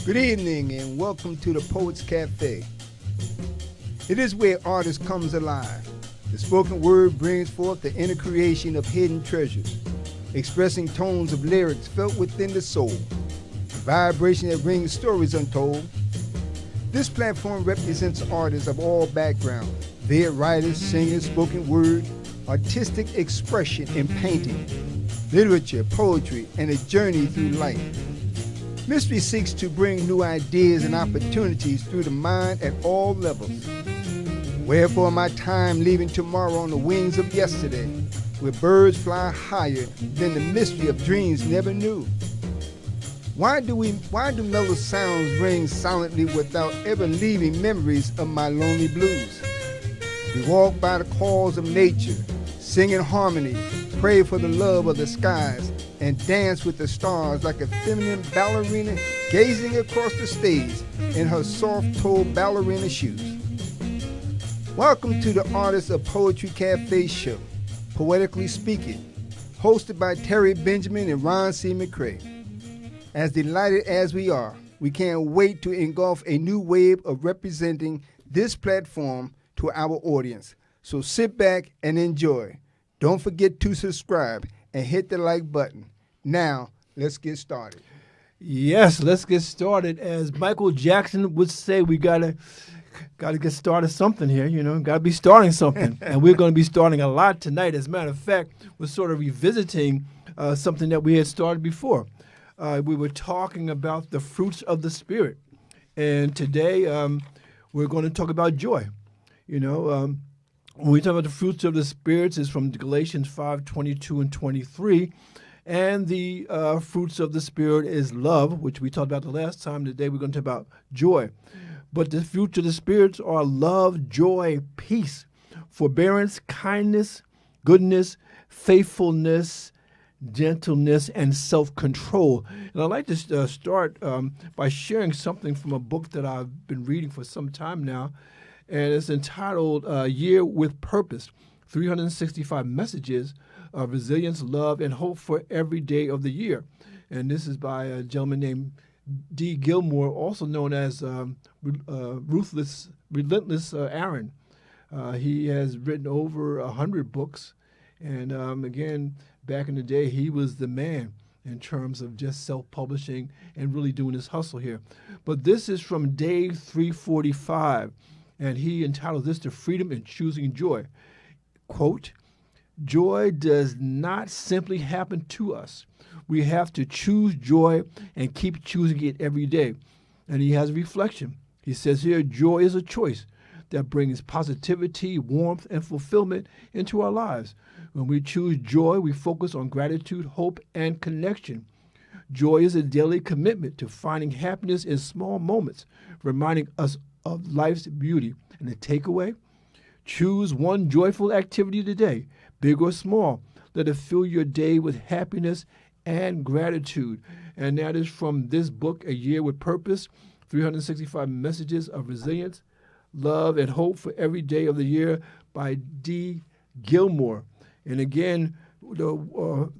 Good evening and welcome to the Poets Cafe. It is where artist comes alive. The spoken word brings forth the inner creation of hidden treasures, expressing tones of lyrics felt within the soul, a vibration that brings stories untold. This platform represents artists of all backgrounds, be it writers, singers, spoken word, artistic expression in painting, literature, poetry, and a journey through life. Mystery seeks to bring new ideas and opportunities through the mind at all levels. Wherefore my time leaving tomorrow on the wings of yesterday, where birds fly higher than the mystery of dreams never knew. Why do mellow sounds ring silently without ever leaving memories of my lonely blues? We walk by the calls of nature, sing in harmony, pray for the love of the skies, and dance with the stars like a feminine ballerina gazing across the stage in her soft-toed ballerina shoes. Welcome to the Artists of Poetry Cafe show, Poetically Speaking, hosted by Terry Benjamin and Ron C. McCrae. As delighted as we are, we can't wait to engulf a new wave of representing this platform to our audience. So sit back and enjoy. Don't forget to subscribe and hit the like button. Now, let's get started. Yes, let's get started. As Michael Jackson would say, we gotta get started something here, gotta be starting something. And we're gonna be starting a lot tonight. As a matter of fact, we're sort of revisiting something that we had started before. We were talking about the fruits of the Spirit. And today, we're going to talk about joy. When we talk about the fruits of the Spirit, it's from Galatians 5:22 and 23. And the fruits of the Spirit is love, which we talked about the last time. Today we're going to talk about joy. But the fruits of the Spirit are love, joy, peace, forbearance, kindness, goodness, faithfulness, gentleness, and self-control. And I'd like to start by sharing something from a book that I've been reading for some time now. And it's entitled Year with Purpose, 365 Messages of Resilience, Love, and Hope for Every Day of the Year. And this is by a gentleman named D. Gilmore, also known as Relentless Aaron. He has written over 100 books. And again, back in the day, he was the man in terms of just self-publishing and really doing his hustle here. But this is from day 345. And he entitled this to Freedom in Choosing Joy. Quote, joy does not simply happen to us. We have to choose joy and keep choosing it every day. And he has a reflection. He says here, joy is a choice that brings positivity, warmth, and fulfillment into our lives. When we choose joy, we focus on gratitude, hope, and connection. Joy is a daily commitment to finding happiness in small moments, reminding us of life's beauty. And the takeaway, choose one joyful activity today, big or small. Let it fill your day with happiness and gratitude. And that is from this book, A Year with Purpose, 365 Messages of Resilience, Love, and Hope for Every Day of the Year by D. Gilmore. And again, the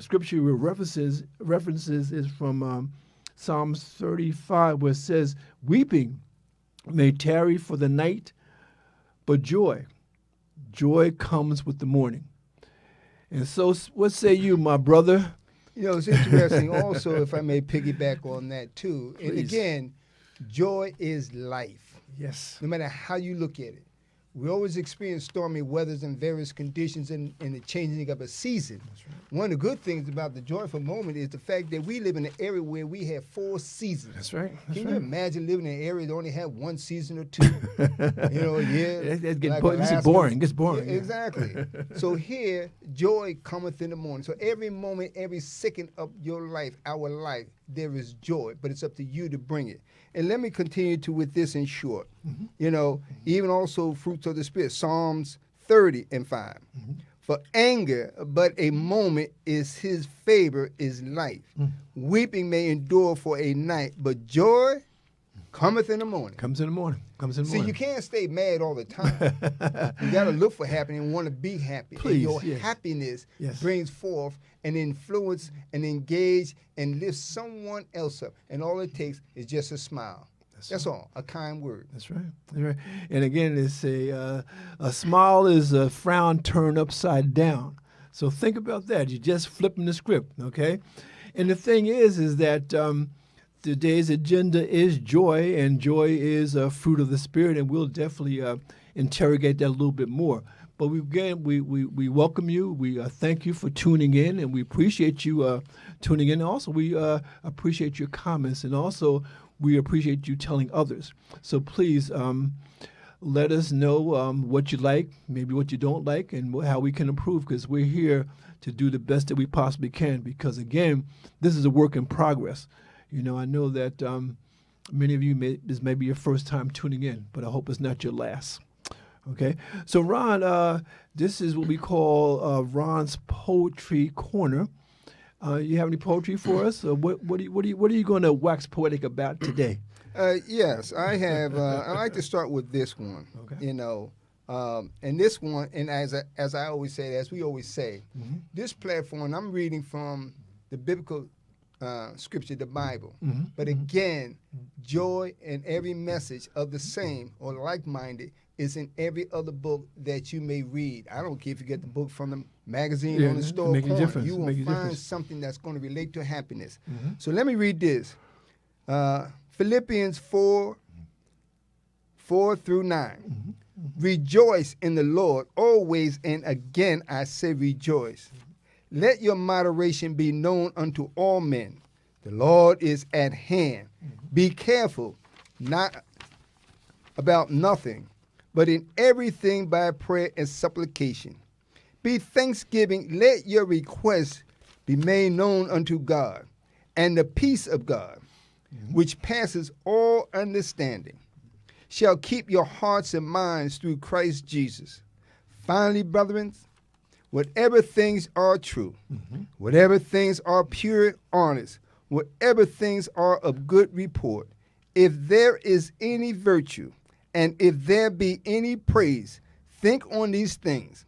scripture references is from Psalms 35, where it says, weeping may tarry for the night, but joy comes with the morning. And so what say you, my brother? It's interesting also, if I may piggyback on that too. Please. And again, joy is life. Yes. No matter how you look at it. We always experience stormy weathers and various conditions in the changing of a season. That's right. One of the good things about the joyful moment is the fact that we live in an area where we have 4 seasons. That's right. Can you imagine living in an area that only had 1 season or 2? It gets like boring. It gets boring. Yeah, exactly. So here, joy cometh in the morning. So every moment, every second of your life, our life, there is joy, but it's up to you to bring it. And let me continue with this in short. Mm-hmm. Even also fruits of the Spirit, Psalms 30 and 5. Mm-hmm. For anger, but a moment is his favor is life. Mm-hmm. Weeping may endure for a night, but joy cometh in the morning. Comes in the morning. Comes in the See, morning. you can't stay mad all the time. You got to look for happiness and want to be happy. Please, and your yes. happiness Yes. brings forth an influence and engage and lift someone else up. And all it takes is just a smile. That's all, a kind word. That's right. That's right. And again, it's a smile is a frown turned upside down. So think about that. You're just flipping the script, okay? And the thing is that today's agenda is joy, and joy is a fruit of the Spirit, and we'll definitely interrogate that a little bit more. But we welcome you. We thank you for tuning in, and we appreciate you tuning in. Also, we appreciate your comments, and also we appreciate you telling others. So please let us know what you like, maybe what you don't like, and how we can improve, because we're here to do the best that we possibly can. Because, again, this is a work in progress. You know, I know that many of you, this may be your first time tuning in, but I hope it's not your last. Okay? So, Ron, this is what we call Ron's Poetry Corner. You have any poetry for us? What are you going to wax poetic about today? Yes, I have. I like to start with this one. Okay. You know, and this one, and as I always say, as we always say, this platform, I'm reading from the biblical scripture, the Bible. But again, joy in every message of the same or like-minded is in every other book that you may read. I don't care if you get the book from the magazine on the store corner. You will find something that's going to relate to happiness. So let me read this. Philippians 4:4-9. Rejoice in the Lord always, and again I say rejoice. Let your moderation be known unto all men. The Lord is at hand. Be careful, not about nothing, but in everything by prayer and supplication. Be thanksgiving, let your requests be made known unto God, and the peace of God, which passes all understanding, shall keep your hearts and minds through Christ Jesus. Finally, brethren, whatever things are true, whatever things are pure, honest, whatever things are of good report, if there is any virtue, and if there be any praise, think on these things.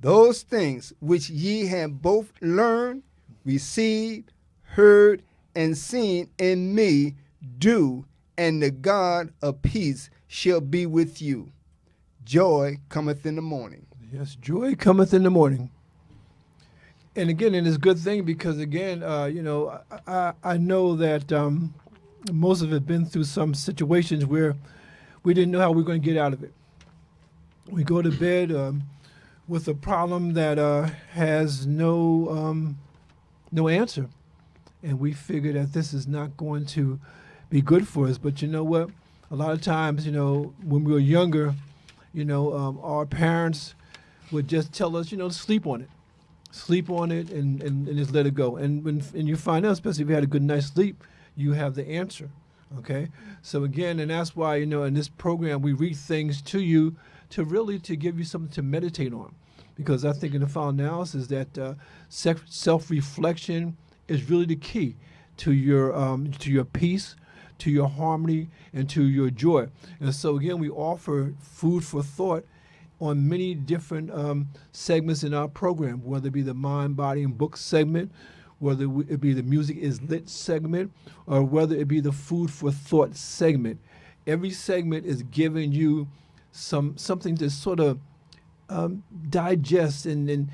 Those things which ye have both learned, received, heard, and seen in me, do, and the God of peace shall be with you. Joy cometh in the morning. Yes, joy cometh in the morning. And again, it is a good thing because, again, you know, I know that most of it been through some situations where we didn't know how we were going to get out of it. We go to bed with a problem that has no answer, and we figure that this is not going to be good for us. But you know what? A lot of times, you know, when we were younger, you know, our parents would just tell us, you know, to sleep on it and just let it go. And you find out, especially if you had a good night's sleep, you have the answer. Okay, so again, and that's why, you know, in this program we read things to you to give you something to meditate on, because I think in the final analysis that self-reflection is really the key to your peace, to your harmony, and to your joy. And so again, we offer food for thought on many different segments in our program, whether it be the mind, body, and book segment, whether it be the music is lit segment, or whether it be the food for thought segment. Every segment is giving you something to sort of digest and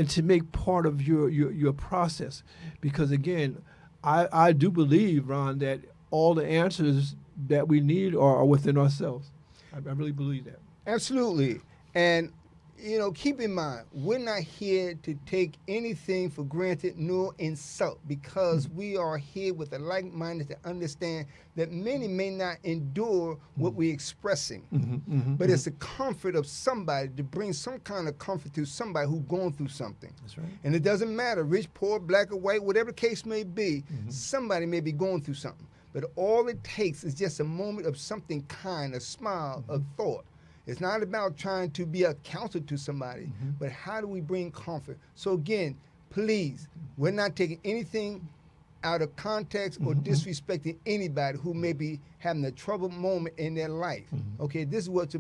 to make part of your process. Because again, I do believe, Ron, that all the answers that we need are within ourselves. I really believe that. Absolutely. And, you know, keep in mind, we're not here to take anything for granted nor insult, because we are here with the like-minded to understand that many may not endure what we're expressing. But it's the comfort of somebody to bring some kind of comfort to somebody who's going through something. That's right. And it doesn't matter, rich, poor, black or white, whatever the case may be, somebody may be going through something. But all it takes is just a moment of something kind, a smile, a thought. It's not about trying to be a counselor to somebody, but how do we bring comfort? So again, please, we're not taking anything out of context or disrespecting anybody who may be having a troubled moment in their life. Okay, this is what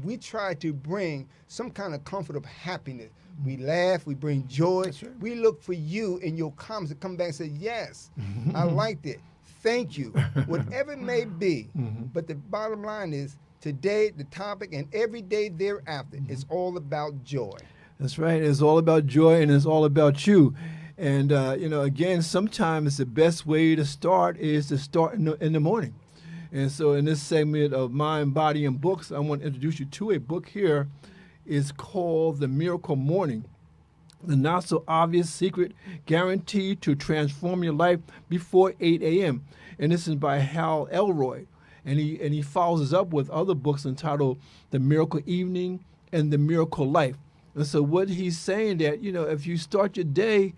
we try to bring some kind of comfort of happiness. We laugh, we bring joy. That's right. We look for you in your comments to come back and say, yes, I liked it. Thank you. Whatever it may be. But the bottom line is, today, the topic, and every day thereafter, it's all about joy. That's right. It's all about joy, and it's all about you. And, again, sometimes the best way to start is to start in the morning. And so in this segment of Mind, Body, and Books, I want to introduce you to a book here. It's called The Miracle Morning, the not-so-obvious secret guaranteed to transform your life before 8 a.m. And this is by Hal Elroy. And he follows up with other books entitled The Miracle Evening and The Miracle Life. And so what he's saying that, if you start your day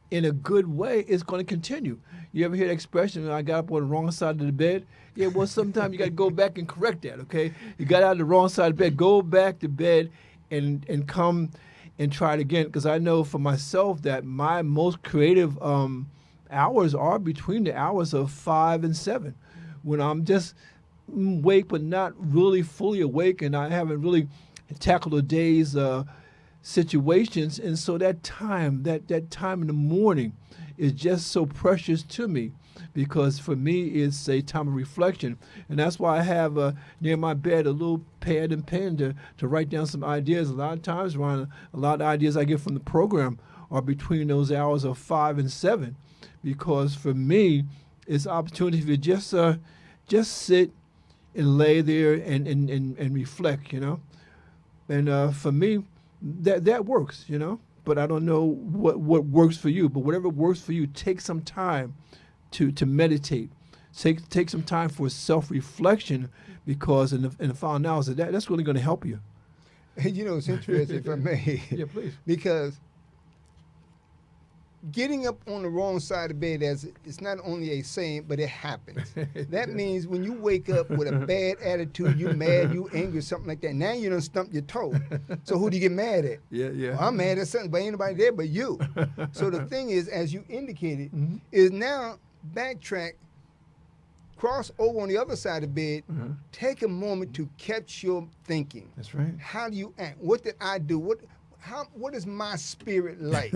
in a good way, it's going to continue. You ever hear the expression, I got up on the wrong side of the bed? Yeah, well, sometimes you got to go back and correct that, okay? You got out of the wrong side of the bed, go back to bed and come and try it again. Because I know for myself that my most creative hours are between the hours of 5 and 7, when I'm just awake but not really fully awake, and I haven't really tackled the day's situations. And so that time in the morning is just so precious to me, because for me it's a time of reflection. And that's why I have near my bed a little pad and pen to write down some ideas. A lot of times, Ron, a lot of ideas I get from the program are between those hours of 5 and 7, because for me it's opportunity to just sit and lay there and reflect, And for me, that works, But I don't know what works for you. But whatever works for you, take some time to meditate. Take some time for self-reflection, because in the final analysis, that's really going to help you. It's interesting, if I may. Yeah, please. Because getting up on the wrong side of bed, it's not only a saying, but it happens. That means when you wake up with a bad attitude, you mad, you angry, something like that. Now you done stumped your toe. So who do you get mad at? Yeah. Well, I'm mad at something, but ain't nobody there but you. So the thing is, as you indicated, is now backtrack, cross over on the other side of the bed, take a moment to catch your thinking. That's right. How do you act? What did I do? What is my spirit like?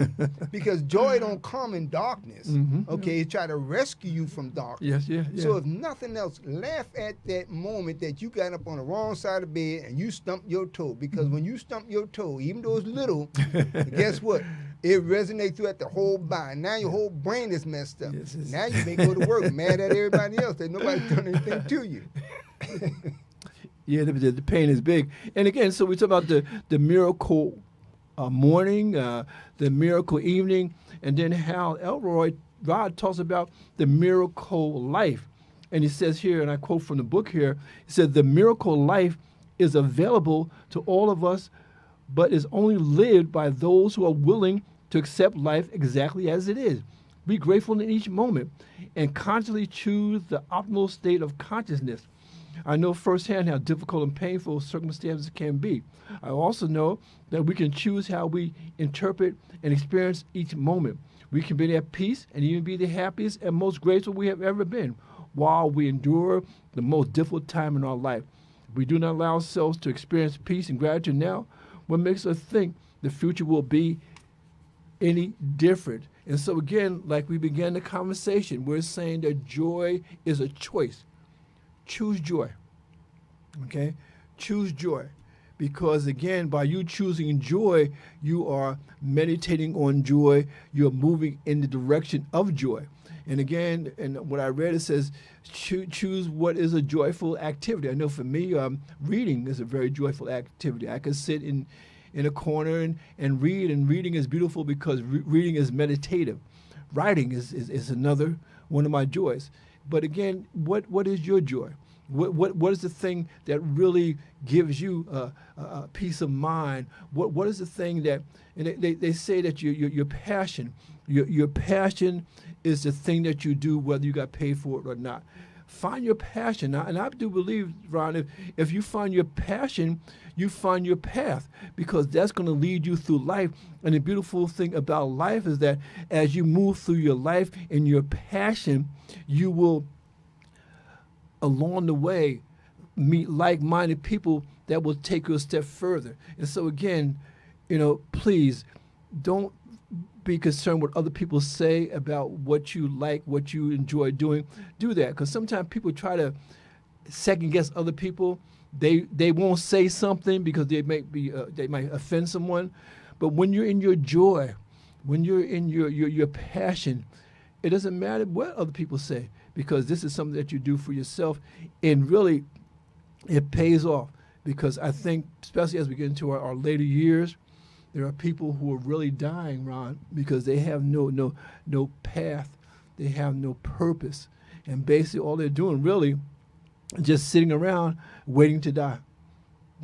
Because joy don't come in darkness. Okay, it try to rescue you from darkness. Yes. So if nothing else, laugh at that moment that you got up on the wrong side of the bed and you stumped your toe. Because when you stump your toe, even though it's little, guess what? It resonates throughout the whole body. Now your whole brain is messed up. Yes. Now you may go to work mad at everybody else that nobody's done anything to you. Yeah, the pain is big. And again, so we talk about the miracle morning, the miracle evening, and then Hal Elroy, Rod talks about the miracle life. And he says here, and I quote from the book here, he said, the miracle life is available to all of us, but is only lived by those who are willing to accept life exactly as it is. Be grateful in each moment and consciously choose the optimal state of consciousness. I know firsthand how difficult and painful circumstances can be. I also know that we can choose how we interpret and experience each moment. We can be at peace and even be the happiest and most grateful we have ever been while we endure the most difficult time in our life. If we do not allow ourselves to experience peace and gratitude now, what makes us think the future will be any different? And so again, like we began the conversation, we're saying that joy is a choice. Choose joy, okay? Choose joy, because again, by you choosing joy, you are meditating on joy. You're moving in the direction of joy. And again, and what I read, it says, choose what is a joyful activity. I know for me, reading is a very joyful activity. I can sit in a corner and read, and reading is beautiful because reading is meditative. Writing is another one of my joys. But again, what is your joy? What is the thing that really gives you a peace of mind? What is the thing that, and they say that your passion, your passion is the thing that you do whether you got paid for it or not. find your passion. And I do believe, Ron, if you find your passion, you find your path, because that's going to lead you through life. And the beautiful thing about life is that as you move through your life in your passion, you will, along the way, meet like-minded people that will take you a step further. And so again, please don't be concerned what other people say about what you like, what you enjoy doing. Do that, because sometimes people try to second guess other people. They won't say something because they might offend someone. But when you're in your joy, when you're in your passion, it doesn't matter what other people say, because this is something that you do for yourself, and really it pays off. Because I think, especially as we get into our later years, there are people who are really dying, Ron, because they have no path, they have no purpose, and basically all they're doing really is just sitting around waiting to die.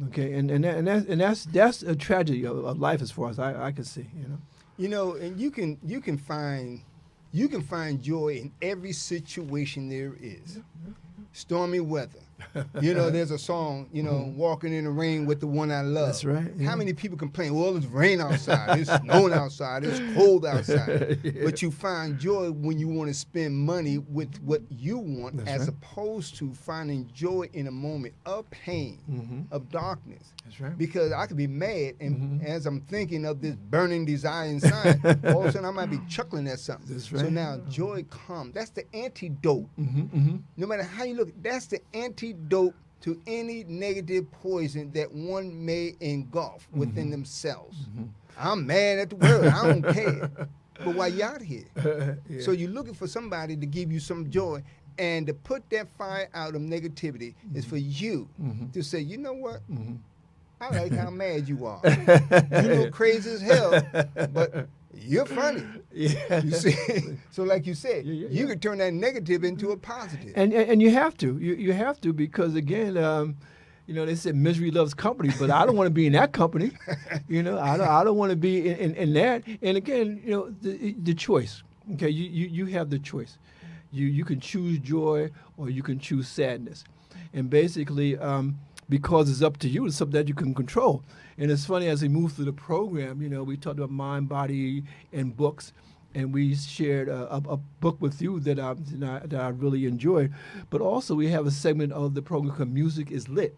Okay, and that's a tragedy of life as far as I can see. And you can find joy in every situation there is. Stormy weather. There's a song, walking in the rain with the one I love. That's right. Yeah. How many people complain, well, it's rain outside, it's snowing outside, it's cold outside. Yeah. But you find joy when you want to spend money with what you want. That's as right. opposed to finding joy in a moment of pain, of darkness. That's right. Because I could be mad, and as I'm thinking of this burning desire inside, all of a sudden I might be chuckling at something. That's right. So now joy comes. That's the antidote. No matter how you look, that's the antidote to any negative poison that one may engulf within themselves. I'm mad at the world. I don't care. But why you out here? Yeah. So you're looking for somebody to give you some joy, and to put that fire out of negativity is for you to say, you know what? I like how mad you are. You crazy as hell, but you're funny. Yeah. You see? So like you said, you can turn that negative into a positive. And you have to. You have to, because again, they said misery loves company, but I don't want to be in that company. I don't want to be in that. And again, the choice. Okay, you have the choice. You can choose joy or you can choose sadness. And basically, because it's up to you, it's something that you can control. And it's funny, as we move through the program, we talked about mind, body, and books, and we shared a book with you that I really enjoyed. But also, we have a segment of the program called Music is Lit.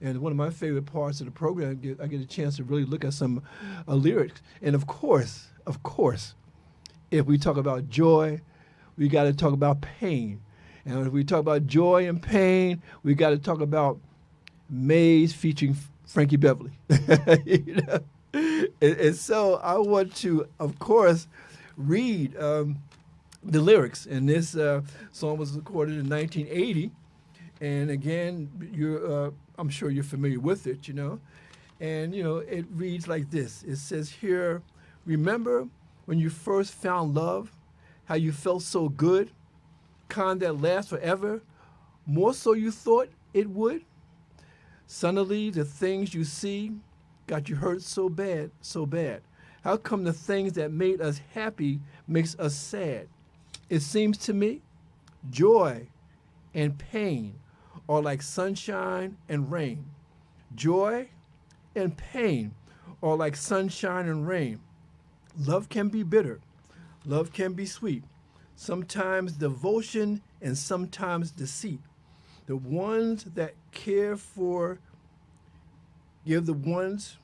And one of my favorite parts of the program, I get a chance to really look at some lyrics. And of course, if we talk about joy, we got to talk about pain. And if we talk about joy and pain, we got to talk about Maze featuring Frankie Beverly. And so I want to, of course, read the lyrics. And this song was recorded in 1980. And again, I'm sure you're familiar with it, And, it reads like this. It says here, remember when you first found love, how you felt so good, kind that lasts forever, more so you thought it would? Suddenly, the things you see got you hurt so bad, so bad. How come the things that made us happy makes us sad? It seems to me joy and pain are like sunshine and rain. Joy and pain are like sunshine and rain. Love can be bitter. Love can be sweet. Sometimes devotion and sometimes deceit. The ones that care for, the ones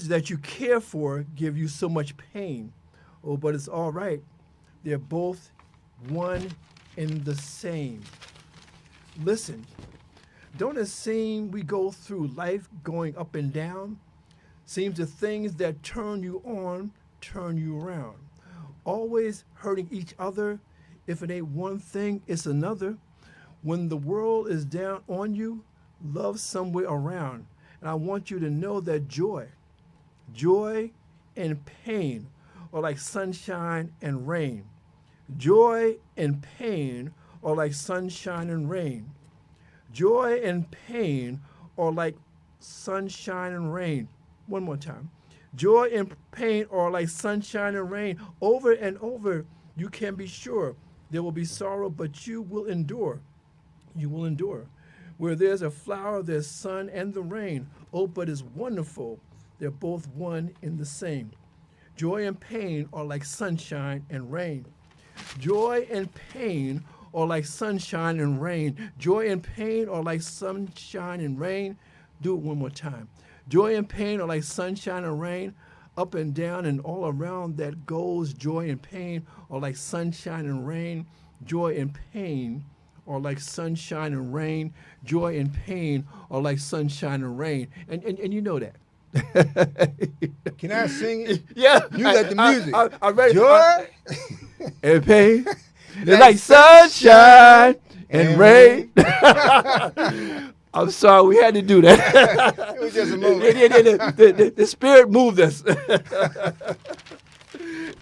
that you care for give you so much pain. Oh, but it's all right. They're both one and the same. Listen, don't it seem we go through life going up and down? Seems the things that turn you on turn you around. Always hurting each other. If it ain't one thing, it's another. When the world is down on you, love somewhere around. And I want you to know that joy and pain are like sunshine and rain. Joy and pain are like sunshine and rain. Joy and pain are like sunshine and rain. One more time. Joy and pain are like sunshine and rain. Over and over, you can be sure There will be sorrow, but you will endure. You will endure. Where there's a flower, there's sun and the rain. Oh, but it's wonderful. They're both one in the same. Joy and pain are like sunshine and rain. Joy and pain are like sunshine and rain. Joy and pain are like sunshine and rain. Do it one more time. Joy and pain are like sunshine and rain. Up and down and all around that goes. Joy and pain are like sunshine and rain. Joy and pain are like sunshine and rain. Joy and pain are like sunshine and rain. And you know that. Can I sing it? Yeah. You got the music. I read Joy and pain. It's like sunshine and rain. I'm sorry, we had to do that. It was just a moment. The spirit moved us.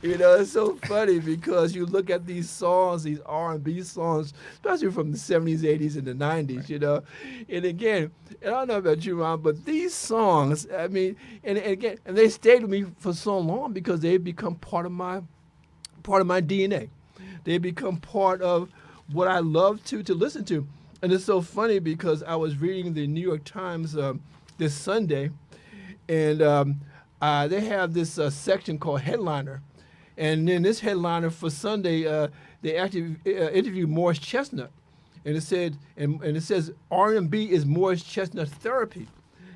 You know, it's so funny because you look at these songs, these R&B songs, especially from the 70s, 80s, and the 90s, you know. And again, and I don't know about you, Ron, but these songs, I mean, and again, and they stayed with me for so long because they've become part of my DNA. They become part of what I love to listen to. And it's so funny because I was reading the New York Times this Sunday, and they have this section called Headliner. And then this headliner for Sunday, they actually interviewed Morris Chestnut, and it said, and it says R&B is Morris Chestnut therapy.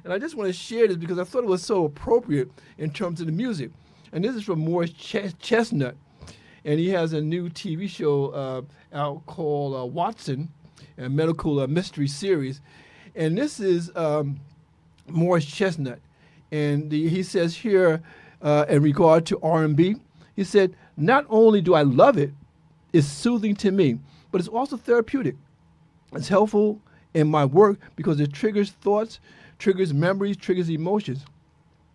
And I just want to share this because I thought it was so appropriate in terms of the music. And this is from Morris Chestnut, and he has a new TV show out called Watson, a medical mystery series. And this is Morris Chestnut, and he says here in regard to R&B. He said, not only do I love it, it's soothing to me, but it's also therapeutic. It's helpful in my work because it triggers thoughts, triggers memories, triggers emotions.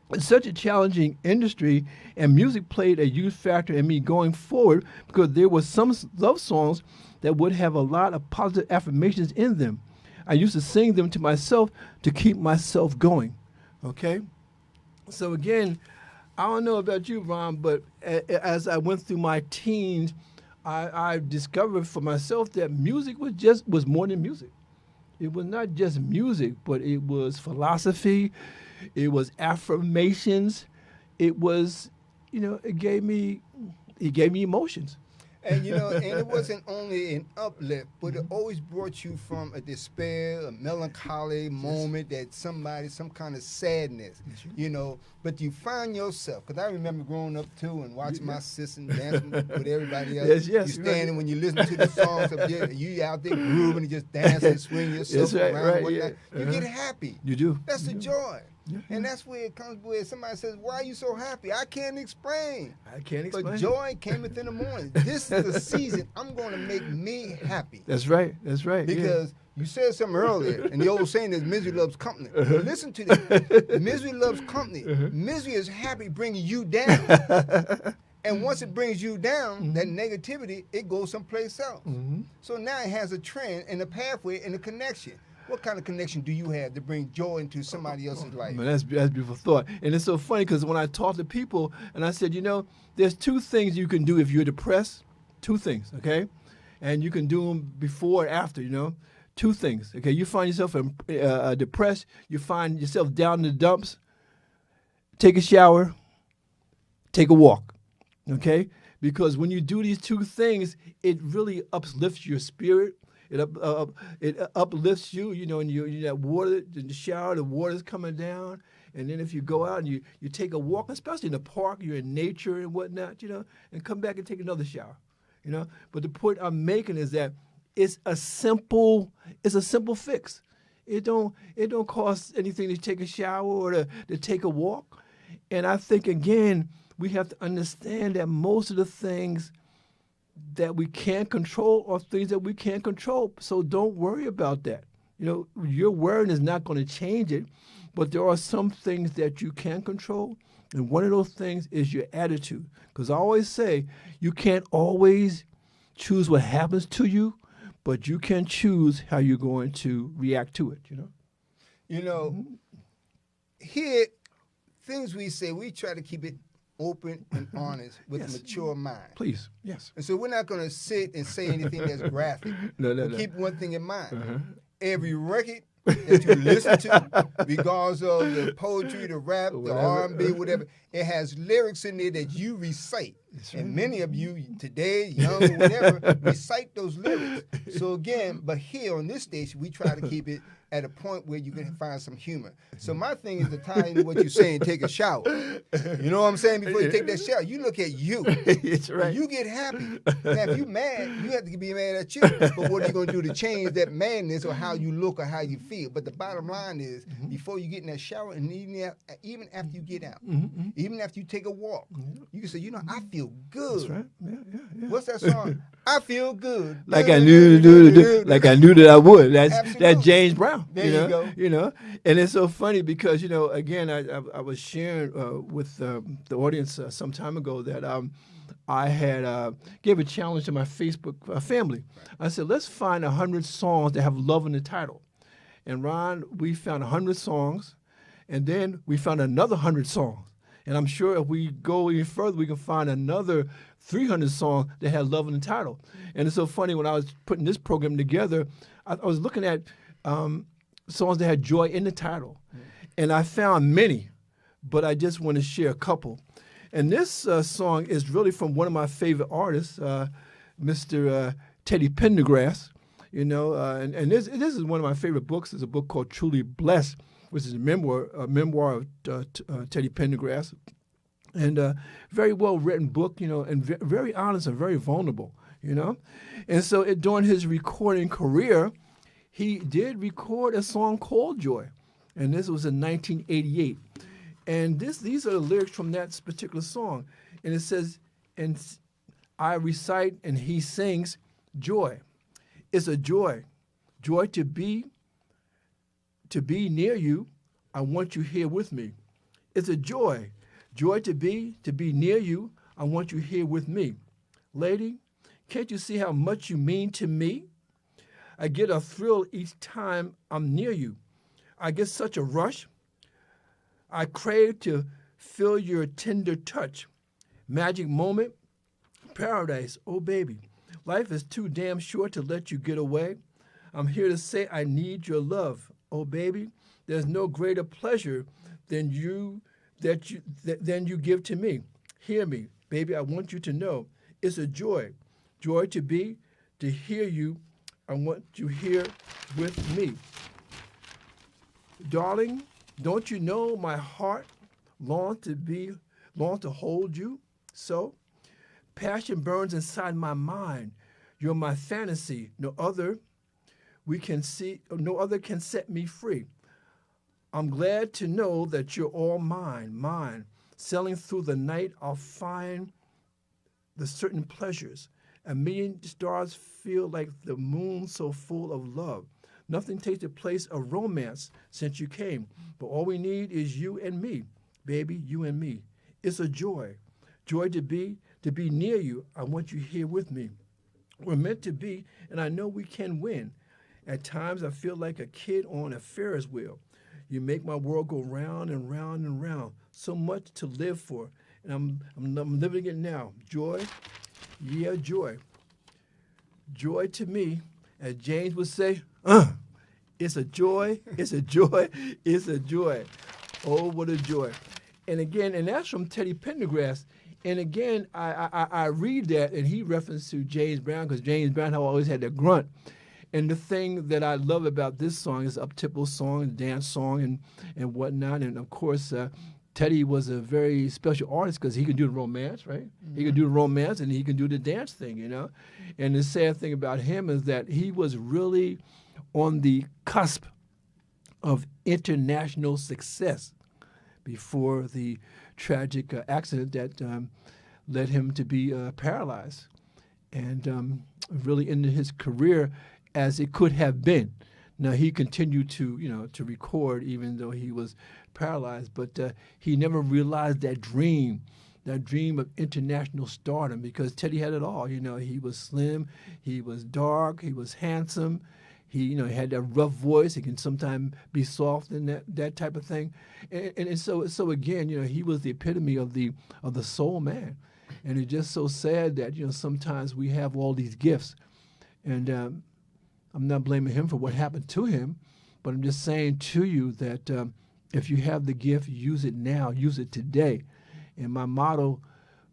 It's such a challenging industry, and music played a huge factor in me going forward because there were some love songs that would have a lot of positive affirmations in them. I used to sing them to myself to keep myself going, okay? So again, I don't know about you, Ron, but as I went through my teens, I discovered for myself that music was more than music. It was not just music, but it was philosophy, it was affirmations, it was, you know, it gave me emotions. And you know, and it wasn't only an uplift, but it always brought you from a despair, a melancholy moment, that some kind of sadness, you know. But you find yourself, because I remember growing up too and watching my sister dancing with everybody else. You standing when you listen to the songs up there, you out there grooving and just dancing, swinging yourself around and whatnot. You get happy. You do. That's the joy. And that's where it comes where somebody says, why are you so happy? I can't explain. But joy came within the morning. This is the season I'm going to make me happy. That's right. Because you said something earlier, and the old saying is misery loves company. Listen to this. Misery loves company. Misery is happy bringing you down. And once it brings you down, that negativity, it goes someplace else. So now it has a trend and a pathway and a connection. What kind of connection do you have to bring joy into somebody else's life? Man, that's a beautiful thought. And it's so funny because when I talk to people and I said, you know, there's two things you can do if you're depressed. Two things, okay? And you can do them before or after, you know? Two things, okay? You find yourself depressed. You find yourself down in the dumps. Take a shower. Take a walk, okay? Because when you do these two things, it really uplifts your spirit. It uplifts you, you know, and you that water in the shower, the water's coming down. And then if you go out and you take a walk, especially in the park, you're in nature and whatnot, you know, and come back and take another shower, you know. But the point I'm making is that it's a simple fix. It don't cost anything to take a shower or to take a walk. And I think, again, we have to understand that most of the things that we can't control are things that we can't control. So don't worry about that. You know, your worrying is not going to change it, but there are some things that you can control. And one of those things is your attitude. Because I always say you can't always choose what happens to you, but you can choose how you're going to react to it, you know? You know, here, things we say, we try to keep it open and honest with Yes. a mature mind. Please, yes. And so we're not going to sit and say anything that's graphic. No. Keep one thing in mind. Uh-huh. Every record that you listen to, regardless of the poetry, the rap, the R&B, whatever, it has lyrics in there that you recite. That's right. And many of you today, young or whatever, recite those lyrics. So again, but here on this station, we try to keep it at a point where you can find some humor. So my thing is to tie into what you're saying, take a shower. You know what I'm saying? Before you take that shower, you look at you. That's right. You get happy. Now, if you're mad, you have to be mad at you. But what are you going to do to change that madness or how you look or how you feel? But the bottom line is, before you get in that shower, and even after you get out, even after you take a walk, you can say, you know, I feel good. That's right. Yeah. What's that song? I feel good. Like I knew like I knew that I would. That's James Brown. There you go. You know, and it's so funny because again, I was sharing with the audience some time ago that I had gave a challenge to my Facebook family. I said, let's find 100 songs that have love in the title. And Ron, we found 100 songs, and then we found another 100 songs. And I'm sure if we go even further, we can find another 300 songs that have love in the title. And it's so funny, when I was putting this program together, I was looking at songs that had joy in the title. And I found many, but I just want to share a couple. And this song is really from one of my favorite artists, Mr. Teddy Pendergrass. And this is one of my favorite books. It's a book called Truly Blessed, which is a memoir of Teddy Pendergrass. And very well-written book, and very honest and very vulnerable, And so during his recording career, he did record a song called Joy. And this was in 1988. And these are the lyrics from that particular song. And it says, and I recite and he sings, joy. It's a joy. Joy to be near you. I want you here with me. It's a joy. Joy to be near you. I want you here with me. Lady, can't you see how much you mean to me? I get a thrill each time I'm near you. I get such a rush. I crave to feel your tender touch. Magic moment, paradise, oh baby. Life is too damn short to let you get away. I'm here to say I need your love, oh baby. There's no greater pleasure than you give to me. Hear me, baby, I want you to know. It's a joy. Joy to hear you. I want you here with me. Darling, don't you know my heart longs to hold you? So, passion burns inside my mind. You're my fantasy. No other can set me free. I'm glad to know that you're all mine. Sailing through the night, I'll find the certain pleasures. A million stars feel like the moon so full of love. Nothing takes the place of romance since you came. But all we need is you and me, baby, you and me. It's a joy. Joy to be near you. I want you here with me. We're meant to be, and I know we can win. At times I feel like a kid on a Ferris wheel. You make my world go round and round and round. So much to live for, and I'm living it now. Joy, yeah, joy. Joy to me, as James would say, it's a joy, it's a joy, it's a joy. Oh, what a joy. And again, and that's from Teddy Pendergrass. And again, I read that, and he referenced to James Brown, because James Brown always had that grunt. And the thing that I love about this song is up-tempo song, dance song, and whatnot. And, of course, Teddy was a very special artist because he could do the romance, right? Mm-hmm. He could do the romance, and he can do the dance thing, And the sad thing about him is that he was really on the cusp of international success before the tragic accident that led him to be paralyzed, and really ended his career as it could have been. Now, he continued to record even though he was paralyzed, but he never realized that dream of international stardom, because Teddy had it all. He was slim, he was dark, he was handsome, He, you know, he had that rough voice. He can sometimes be soft and that type of thing. And so again, you know, he was the epitome of the soul man. And it's just so sad that, you know, sometimes we have all these gifts. And I'm not blaming him for what happened to him, but I'm just saying to you that if you have the gift, use it now, use it today. And my motto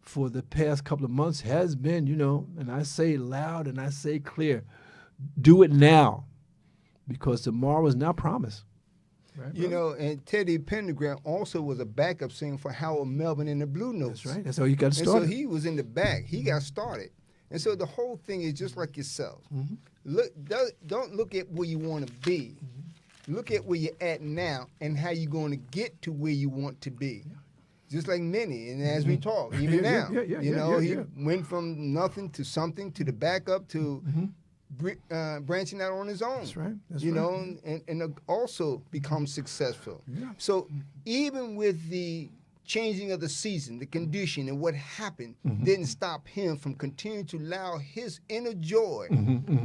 for the past couple of months has been, you know, and I say it loud and I say it clear, do it now, because tomorrow is not promised. Right, you know, and Teddy Pendergrass also was a backup singer for Howard Melvin in the Blue Notes. That's right. That's how you got started. And so he was in the back. He got started. And so the whole thing is just like yourself. Look, don't look at where you want to be. Look at where you're at now and how you're going to get to where you want to be. Just like many, and as we talk, even now, you know, he went from nothing to something to the backup to branching out on his own. That's right. That's you right. know, and also become successful. Yeah. So even with the changing of the season, the condition, and what happened didn't stop him from continuing to allow his inner joy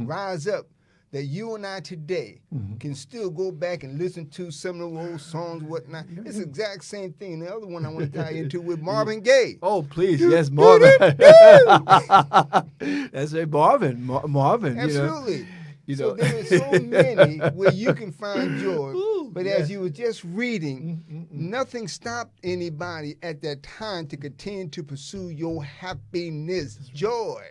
rise up, that you and I today can still go back and listen to some of the old songs, whatnot. It's the exact same thing. The other one I want to tie into with Marvin Gaye. Oh, please, yes, Marvin. That's right, Marvin. Marvin. Absolutely. You know. So there are so many where you can find joy. But as you were just reading, nothing stopped anybody at that time to continue to pursue your happiness, joy.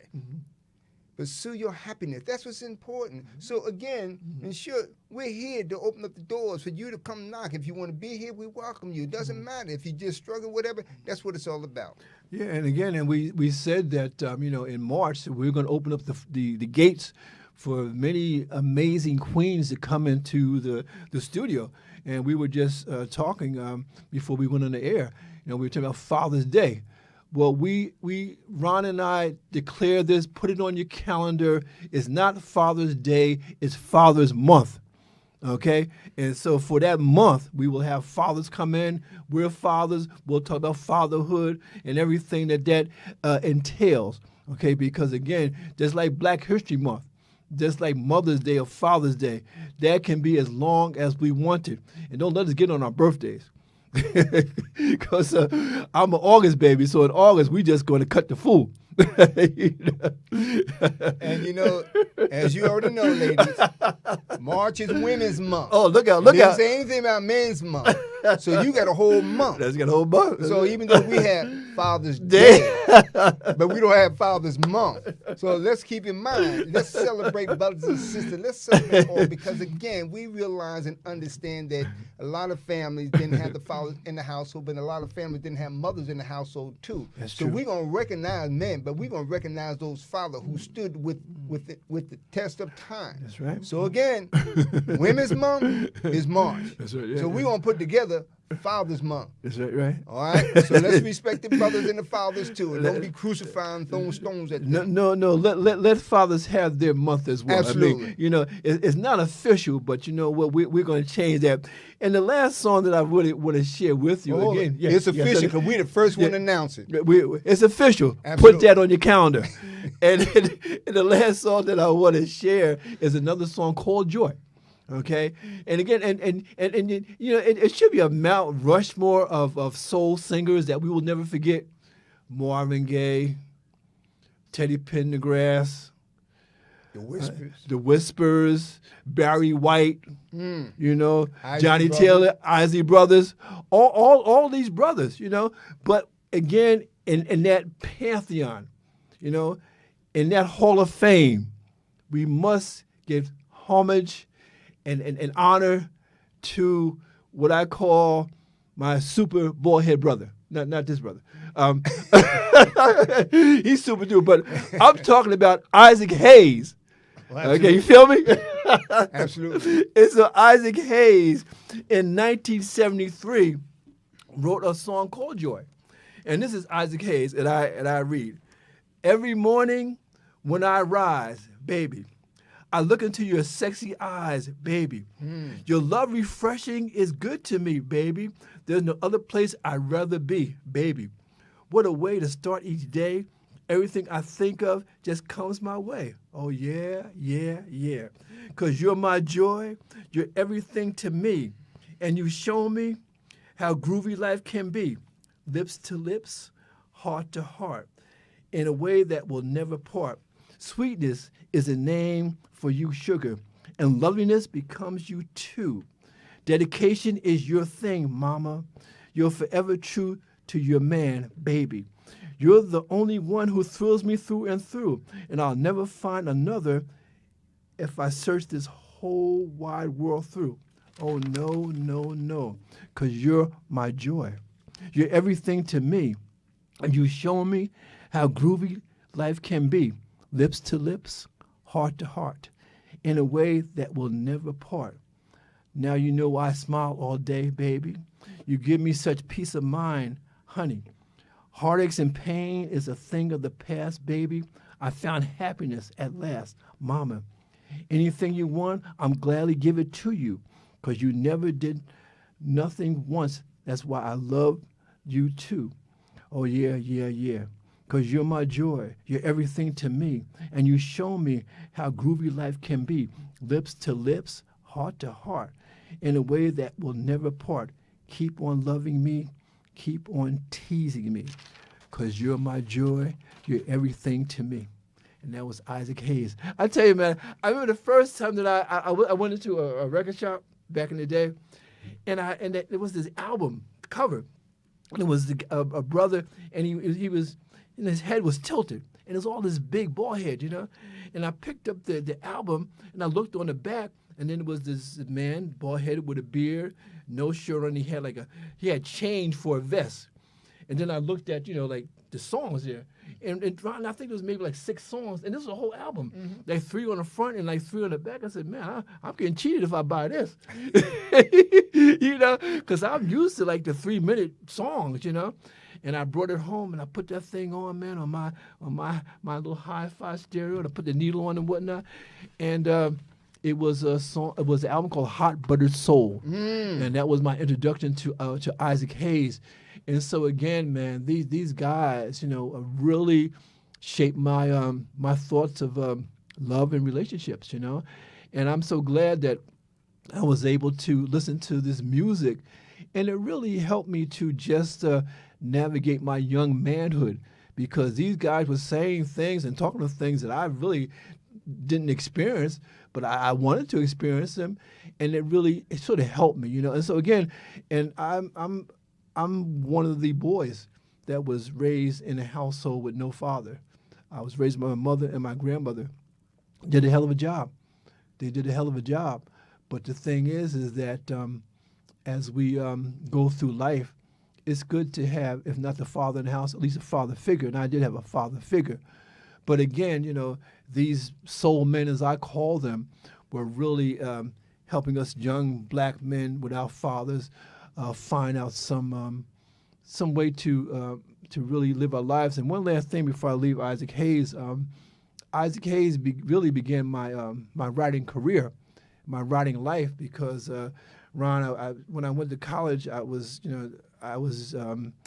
Pursue your happiness. That's what's important. So again, ensure we're here to open up the doors for you to come knock. If you want to be here, we welcome you. It doesn't matter. If you just struggle, whatever, that's what it's all about. Yeah, and again, and we said that, you know, in March, we're going to open up the gates for many amazing queens to come into the studio. And we were just talking before we went on the air. You know, we were talking about Father's Day. Well, Ron and I declare this, put it on your calendar. It's not Father's Day, it's Father's Month, okay? And so for that month, we will have fathers come in. We're fathers. We'll talk about fatherhood and everything that entails, okay? Because, again, just like Black History Month, just like Mother's Day or Father's Day, that can be as long as we want it. And don't let us get on our birthdays. Because I'm an August baby, so in August we just going to cut the fool. And you know, as you already know, ladies, March is Women's Month. Oh, look out! Didn't say anything about Men's Month, so you got a whole month. That's got a whole month. So even though we have Father's Day, but we don't have Father's Month, so let's keep in mind. Let's celebrate brothers and sisters. Let's celebrate all, because again, we realize and understand that a lot of families didn't have the fathers in the household, but a lot of families didn't have mothers in the household too. That's so true. we're gonna recognize men, but we're gonna recognize those fathers who stood with the test of time. That's right. So again, Women's Month is March. That's right. Yeah, so we're gonna put together Father's Month. That's right. All right. So let's respect the brothers and the fathers too, and don't be crucifying, throwing stones at them. No. Let fathers have their month as well. Absolutely. I mean, you know, it's not official, but you know what? We're going to change that. And the last song that I really want to share with you again, it's official because we're the first one to announce it. It's official. Absolutely. Put that on your calendar. and the last song that I want to share is another song called Joy. Okay, and again, and you know, it should be a Mount Rushmore of soul singers that we will never forget: Marvin Gaye, Teddy Pendergrass, the Whispers, Barry White, you know, Johnny Taylor, Isley Brothers, all these brothers, you know. But again, in that pantheon, you know, in that Hall of Fame, we must give homage and honor to what I call my super bald-head brother. Not this brother. He's super dude, but I'm talking about Isaac Hayes. Well, okay, you feel me? Absolutely. And so Isaac Hayes in 1973 wrote a song called Joy. And this is Isaac Hayes, and I read, "Every morning when I rise, baby, I look into your sexy eyes, baby. Your love refreshing is good to me, baby. There's no other place I'd rather be, baby. What a way to start each day. Everything I think of just comes my way. Oh, yeah, yeah, yeah. Because you're my joy. You're everything to me. And you've shown me how groovy life can be. Lips to lips, heart to heart, in a way that will never part. Sweetness is a name for you, sugar, and loveliness becomes you too. Dedication is your thing, mama. You're forever true to your man, baby. You're the only one who thrills me through and through, and I'll never find another if I search this whole wide world through. Oh, no, no, no, because you're my joy. You're everything to me, and you've shown me how groovy life can be, lips to lips, heart to heart, in a way that will never part. Now you know why I smile all day, baby. You give me such peace of mind, honey. Heartaches and pain is a thing of the past, baby. I found happiness at last, mama. Anything you want, I'm gladly give it to you, because you never did nothing once. That's why I love you too. Oh, yeah, yeah, yeah. Because you're my joy. You're everything to me. And you show me how groovy life can be, lips to lips, heart to heart, in a way that will never part. Keep on loving me. Keep on teasing me. Because you're my joy. You're everything to me. And that was Isaac Hayes. I tell you, man, I remember the first time that I went into a record shop back in the day, and there was this album cover. And it was a brother, and he was, and his head was tilted, and it was all this big bald head, you know. And I picked up the album, and I looked on the back, and then it was this man, bald headed with a beard, no shirt on. He had change for a vest. And then I looked at, like the songs there. And I think there was maybe like 6 songs, and this was a whole album. Mm-hmm. Like 3 on the front and like 3 on the back. I said, man, I'm getting cheated if I buy this. Because I'm used to like the 3-minute songs, And I brought it home and I put that thing on, man, on my little hi-fi stereo, and I put the needle on and whatnot. And it was a song. It was an album called Hot Buttered Soul, and that was my introduction to Isaac Hayes. And so again, man, these guys, really shaped my my thoughts of love and relationships, And I'm so glad that I was able to listen to this music, and it really helped me to just navigate my young manhood, because these guys were saying things and talking to things that I really didn't experience, but I wanted to experience them, and it sort of helped me, And so again, and I'm one of the boys that was raised in a household with no father. I was raised by my mother and my grandmother. Did a hell of a job. They did a hell of a job. But the thing is that as we go through life, it's good to have, if not the father in the house, at least a father figure. And I did have a father figure. But again, these soul men, as I call them, were really helping us young black men without fathers find out some way to really live our lives. And one last thing before I leave Isaac Hayes. Isaac Hayes really began my my writing career, my writing life, because Ron, when I went to college, I was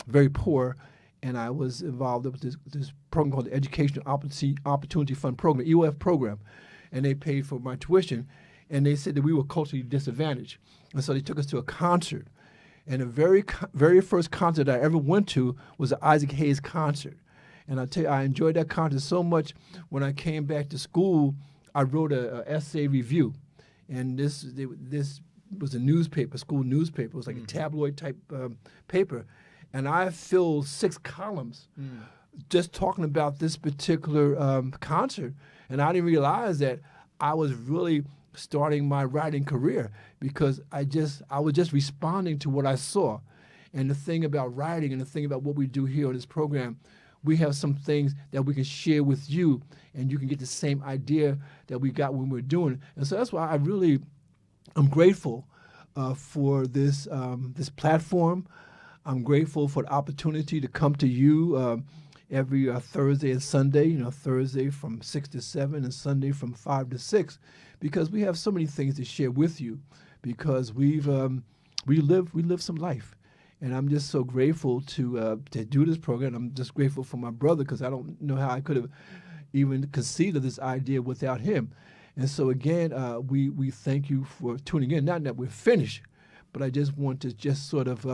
very poor, and I was involved with this program called the Educational Opportunity Fund Program, EOF program, and they paid for my tuition, and they said that we were culturally disadvantaged, and so they took us to a concert. And the very first concert I ever went to was an Isaac Hayes concert. And I tell you, I enjoyed that concert so much. When I came back to school, I wrote an essay review. And this was a newspaper, school newspaper. It was like a tabloid type paper. And I filled 6 columns just talking about this particular concert. And I didn't realize that I was really starting my writing career, because I was just responding to what I saw. And the thing about writing, and the thing about what we do here on this program, we have some things that we can share with you, and you can get the same idea that we got when we were doing it. And so that's why I'm grateful for this platform. I'm grateful for the opportunity to come to you every Thursday and Sunday, Thursday from 6 to 7 and Sunday from 5 to 6, because we have so many things to share with you, because we live some life. And I'm just so grateful to do this program. I'm just grateful for my brother, because I don't know how I could have even conceived of this idea without him. And so again, we thank you for tuning in. Not that we're finished, but I just want to just sort of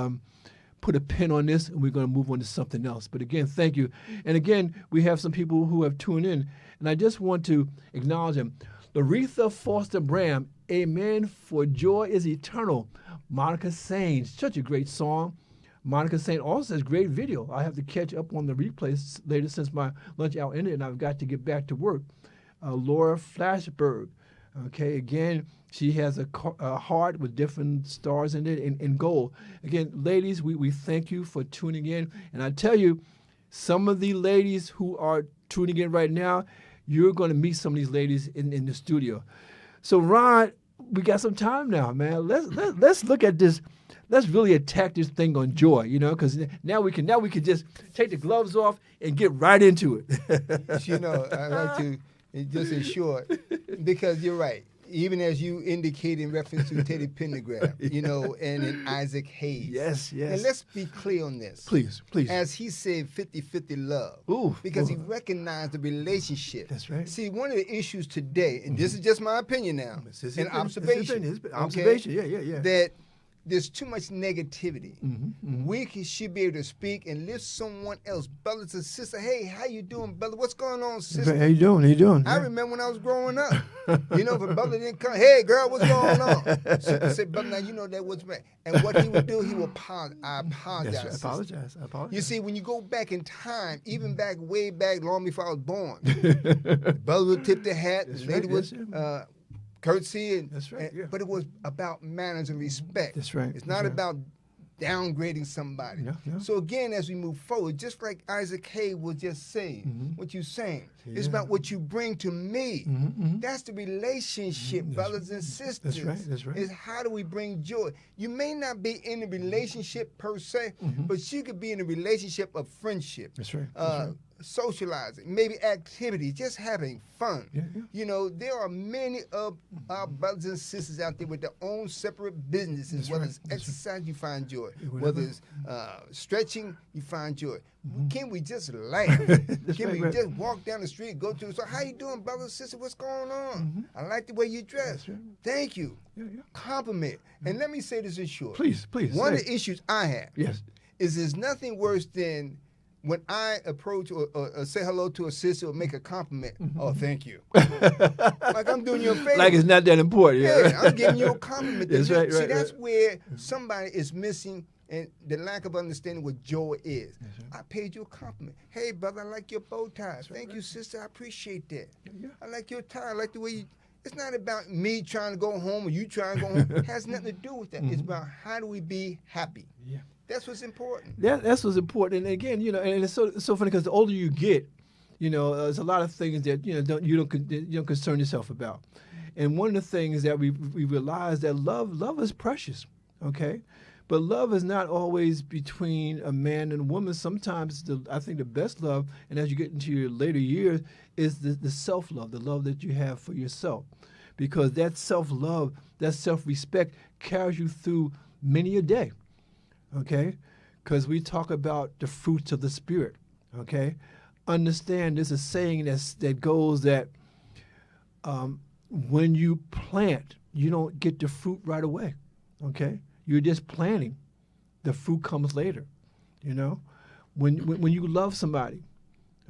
put a pin on this, and we're going to move on to something else. But again, thank you. And again, we have some people who have tuned in, and I just want to acknowledge them. Laretha Foster Bram, Amen for Joy is Eternal. Monica Sain, such a great song. Monica Sain also has great video. I have to catch up on the replays later since my lunch hour ended and I've got to get back to work. Laura Flashberg, okay, again, she has a heart with different stars in it in gold. Again, ladies, we thank you for tuning in. And I tell you, some of the ladies who are tuning in right now, you're going to meet some of these ladies in the studio. So, Ron, we got some time now, man. Let's look at this. Let's really attack this thing on joy, you know, because now we can just take the gloves off and get right into it. You know, I like to just in short, because you're right. Even as you indicate in reference to Teddy Pendergrass, you know, and in Isaac Hayes. Yes. And let's be clear on this. Please. As he said, 50-50 love. Ooh. Because he recognized the relationship. That's right. See, one of the issues today, and this is just my opinion now, an observation. Observation, okay, yeah. That there's too much negativity. Mm-hmm. We should be able to speak and lift someone else. Brothers and sisters, hey, how you doing, brother? What's going on, sister? How you doing? I remember when I was growing up. You know, if a brother didn't come, hey, girl, what's going on? Sister said, brother, now you know that was bad. And what he would do, he would apologize. I apologize. That's right. I apologize. You see, when you go back in time, even way back, long before I was born, brother would tip the hat, the lady would curtsy, that's right. Yeah. But it was about manners and respect. That's right. It's not about downgrading somebody. Yeah. So again, as we move forward, just like Isaac Hayes was just saying, what you're saying, it's about what you bring to me. That's the relationship, brothers and sisters. That's right. Is how do we bring joy? You may not be in a relationship per se, but you could be in a relationship of friendship. That's right. Socializing, maybe activities, just having fun. Yeah. You know, there are many of our brothers and sisters out there with their own separate businesses. Whether it's exercise, you find joy. Whether it's stretching, you find joy. Can we just laugh? Can we just walk down the street, go to the store? How you doing, brother and sister? What's going on? I like the way you dress. Thank you. Yeah. Compliment. And let me say this in short. Please. One of the issues I have is there's nothing worse than when I approach or say hello to a sister or make a compliment, oh, thank you. Like I'm doing you a favor. Like it's not that important. Yeah, I'm giving you a compliment. That's right. See, that's where somebody is missing and the lack of understanding what joy is. I paid you a compliment. Hey, brother, I like your bow tie. Thank you, sister. I appreciate that. I like your tie. I like the way you... It's not about me trying to go home or you trying to go home. It has nothing to do with that. It's about how do we be happy. Yeah. That's what's important. That's what's important. And again, you know, and it's so funny because the older you get, you know, there's a lot of things that you don't concern yourself about. And one of the things that we realize that love is precious, okay? But love is not always between a man and a woman. Sometimes I think the best love, and as you get into your later years, is the self-love, the love that you have for yourself. Because that self-love, that self-respect carries you through many a day. Okay, because we talk about the fruits of the Spirit, okay? Understand there's a saying that goes that when you plant, you don't get the fruit right away, okay? You're just planting. The fruit comes later, you know? When you love somebody,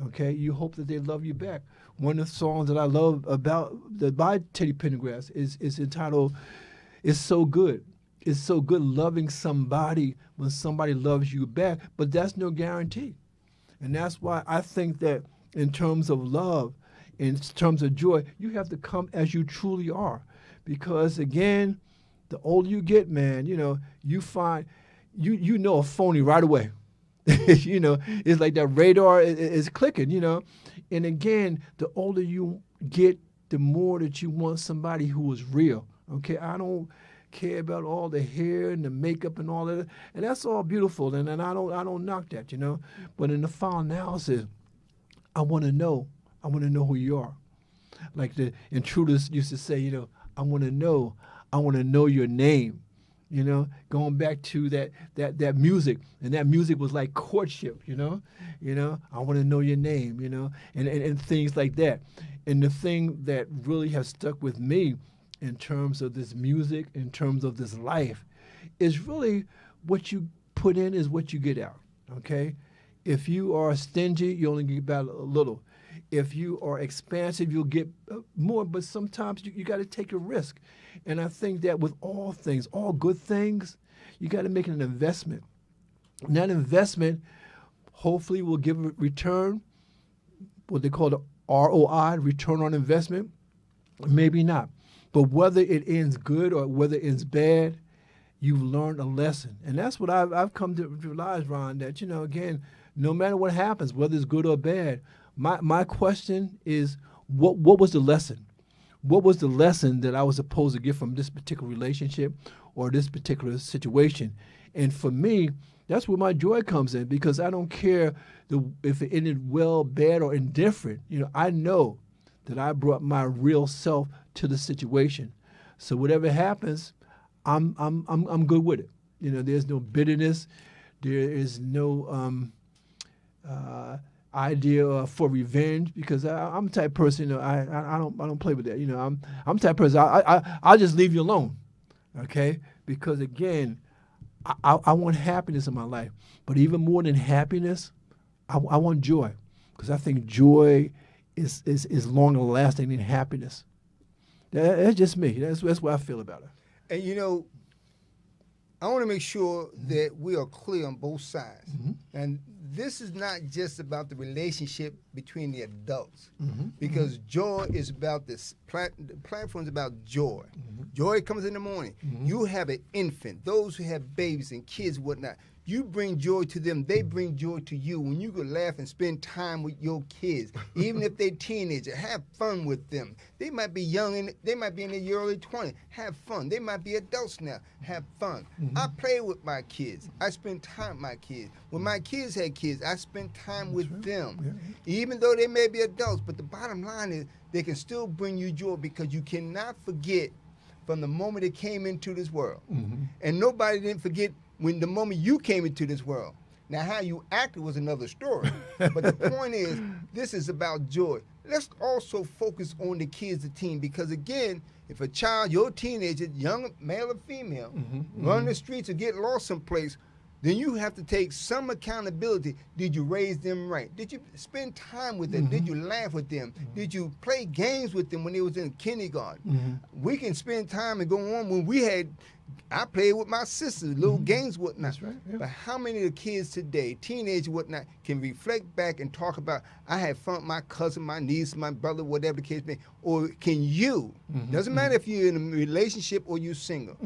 okay, you hope that they love you back. One of the songs that I love by Teddy Pendergrass is entitled, It's So Good. It's so good loving somebody when somebody loves you back, but that's no guarantee. And that's why I think that in terms of love, in terms of joy, you have to come as you truly are. Because again, the older you get, man, you know, you find, you know a phony right away. You know, it's like that radar is clicking, you know. And again, the older you get, the more that you want somebody who is real. Okay, I don't care about all the hair and the makeup and all that, and that's all beautiful, and I don't knock that, you know. But in the final analysis, I want to know who you are. Like the intruders used to say, you know, I want to know your name. You know, going back to that music, and that music was like courtship. You know, I want to know your name. You know, and things like that. And the thing that really has stuck with me in terms of this music, in terms of this life, is really what you put in is what you get out. Okay, if you are stingy, you only get about a little. If you are expansive, you'll get more, but sometimes you got to take a risk. And I think that with all things, all good things, you got to make an investment. And that investment hopefully will give a return, what they call the ROI, return on investment, maybe not. But whether it ends good or whether it ends bad, you've learned a lesson. And that's what I've come to realize, Ron, that, you know, again, no matter what happens, whether it's good or bad, my question is, what was the lesson? What was the lesson that I was supposed to get from this particular relationship or this particular situation? And for me, that's where my joy comes in, because I don't care if it ended well, bad, or indifferent. You know, I know that I brought my real self to the situation. So whatever happens, I'm good with it. You know, there's no bitterness, there is no idea for revenge, because I'm the type of person, you know, I don't play with that. You know, I'm the type of person, I'll just leave you alone, okay? Because again, I want happiness in my life, but even more than happiness, I want joy, because I think joy is longer lasting than happiness. That's just me. That's what I feel about it. And you know, I want to make sure that we are clear on both sides. Mm-hmm. And this is not just about the relationship between the adults, because joy is about this. The platform is about joy. Mm-hmm. Joy comes in the morning. Mm-hmm. You have an infant, those who have babies and kids, whatnot. You bring joy to them. They bring joy to you. When you can laugh and spend time with your kids, even if they're teenagers, have fun with them. They might be young and they might be in their early 20s. Have fun. They might be adults now. Have fun. Mm-hmm. I play with my kids. I spend time with my kids. When my kids had kids, I spent time with them. Yeah. Even though they may be adults, but the bottom line is they can still bring you joy, because you cannot forget from the moment they came into this world. Mm-hmm. And nobody didn't forget when the moment you came into this world. Now, how you acted was another story. But the point is, this is about joy. Let's also focus on the kids, the teen, because again, if a child, your teenager, young male or female, run the streets or get lost someplace, then you have to take some accountability. Did you raise them right? Did you spend time with them? Did you laugh with them? Did you play games with them when they was in kindergarten? We can spend time and go on. I played with my sisters, little games, whatnot. That's right. Yeah. But how many of the kids today, teenagers, whatnot, can reflect back and talk about, I had fun with my cousin, my niece, my brother, whatever the case may be? Or can you, doesn't matter if you're in a relationship or you're single,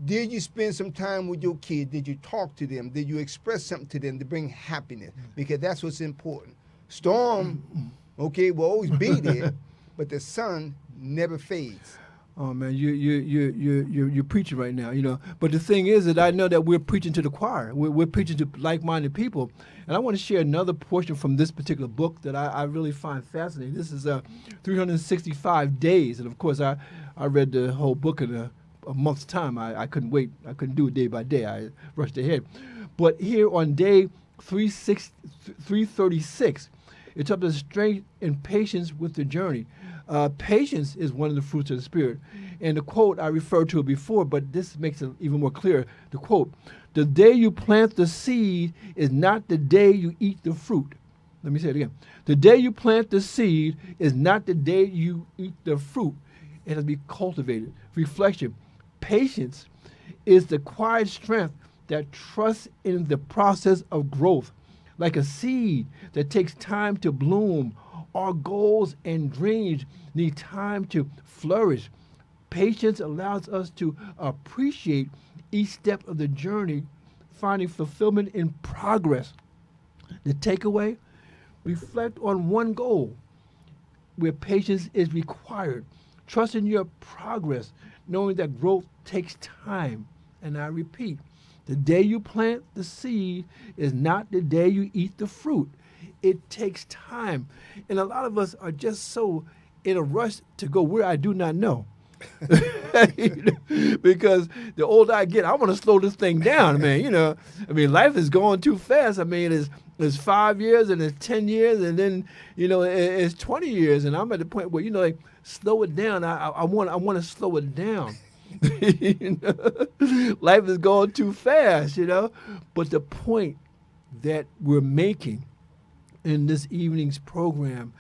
did you spend some time with your kids? Did you talk to them? Did you express something to them to bring happiness? Because that's what's important. Storm, okay, will always be there, but the sun never fades. Oh man, you're preaching right now, you know. But the thing is that I know that we're preaching to the choir. We're preaching to like-minded people, and I want to share another portion from this particular book that I really find fascinating. This is 365 days, and of course I read the whole book in a month's time. I couldn't wait. I couldn't do it day by day. I rushed ahead. But here on day 336, it's up to strength and patience with the journey. Patience is one of the fruits of the Spirit. And the quote, I referred to it before, but this makes it even more clear. The quote, the day you plant the seed is not the day you eat the fruit. Let me say it again. The day you plant the seed is not the day you eat the fruit. It has to be cultivated. Reflection. Patience is the quiet strength that trusts in the process of growth. Like a seed that takes time to bloom, our goals and dreams need time to flourish. Patience allows us to appreciate each step of the journey, finding fulfillment in progress. The takeaway, reflect on one goal where patience is required. Trust in your progress, knowing that growth takes time. And I repeat, the day you plant the seed is not the day you eat the fruit. It takes time. And a lot of us are just so in a rush to go where I do not know. Because the older I get, I want to slow this thing down, man. Life is going too fast. It's 5 years and it's 10 years and then, it's 20 years. And I'm at the point where, slow it down. I want to slow it down. Life is going too fast, But the point that we're making in this evening's program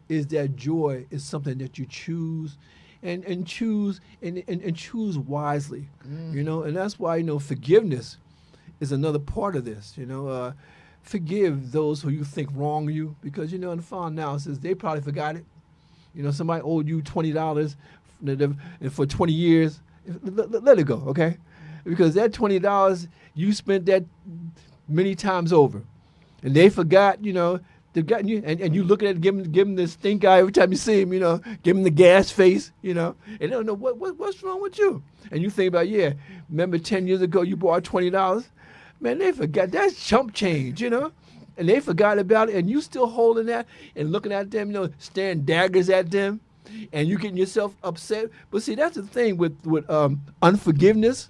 is that joy is something that you choose and choose wisely, and that's why, forgiveness is another part of this, forgive those who you think wrong you, because, in the final analysis, they probably forgot it. Somebody owed you $20 for 20 years. Let it go, okay? Because that $20, you spent that many times over. And they forgot, they've gotten you, and you looking at give him the stink eye every time you see him, give him the gas face, and they don't know what's wrong with you. And you think about, remember 10 years ago you borrowed $20? Man, they forgot. That's chump change, And they forgot about it, and you still holding that and looking at them, staring daggers at them, and you getting yourself upset. But see, that's the thing with unforgiveness.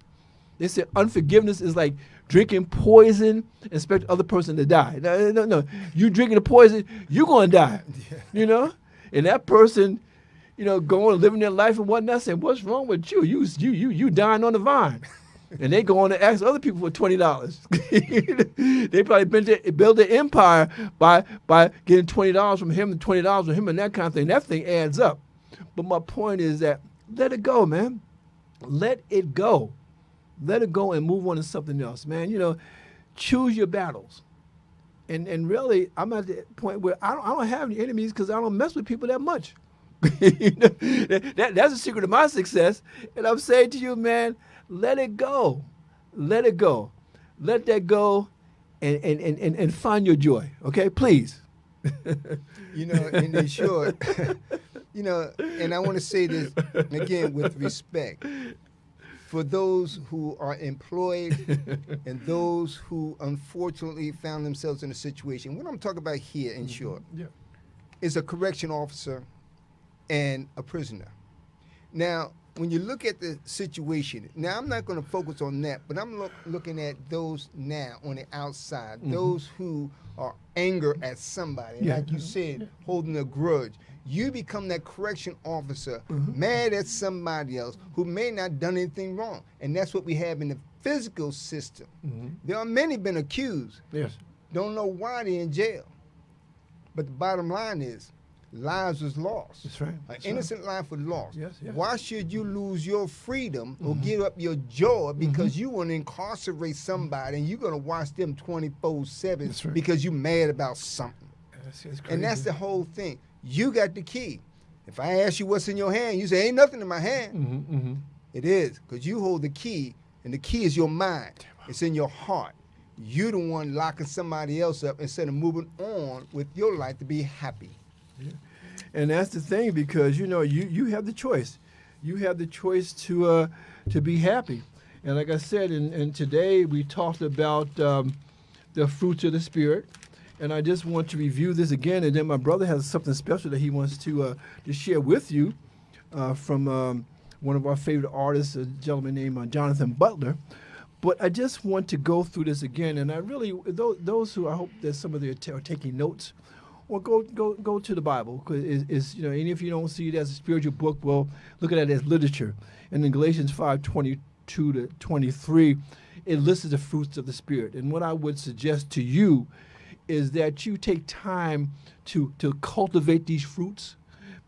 They say unforgiveness is like drinking poison and expect the other person to die. No. You drinking the poison, you're going to die, And that person, going living their life and whatnot, saying, what's wrong with you? You dying on the vine. And they go on to ask other people for $20. They probably built their empire by getting $20 from him and $20 from him and that kind of thing. That thing adds up. But my point is that let it go, man. Let it go. Let it go and move on to something else, man. Choose your battles. And really, I'm at the point where I don't have any enemies because I don't mess with people that much. That's the secret of my success. And I'm saying to you, man, let it go. Let it go. Let that go and find your joy. Okay, please. In short, and I want to say this again with respect. For those who are employed and those who unfortunately found themselves in a situation, what I'm talking about here in short is a correction officer and a prisoner. Now, when you look at the situation, now I'm not going to focus on that, but I'm looking at those now on the outside, those who are angry at somebody, like you said, holding a grudge. You become that correction officer, mad at somebody else who may not done anything wrong. And that's what we have in the physical system. There are many been accused. Yes. Don't know why they're in jail. But the bottom line is, lives was lost. That's right. An innocent life was lost. Yes. Why should you lose your freedom or give up your joy because you want to incarcerate somebody and you're going to watch them 24/7 because you're mad about something? That's crazy. And that's the whole thing. You got the key. If I ask you what's in your hand, you say, ain't nothing in my hand. It is, because you hold the key, and the key is your mind. It's in your heart. You're the one locking somebody else up instead of moving on with your life to be happy. Yeah. And that's the thing, because, you have the choice. You have the choice to be happy. And like I said, and today we talked about the fruits of the Spirit. And I just want to review this again, and then my brother has something special that he wants to share with you from one of our favorite artists, a gentleman named Jonathan Butler. But I just want to go through this again, and I really, those who I hope that some of you are taking notes, or go to the Bible, because and if you don't see it as a spiritual book, well, look at it as literature. And in Galatians 5:22 to 23, it lists the fruits of the Spirit. And what I would suggest to you is that you take time to cultivate these fruits,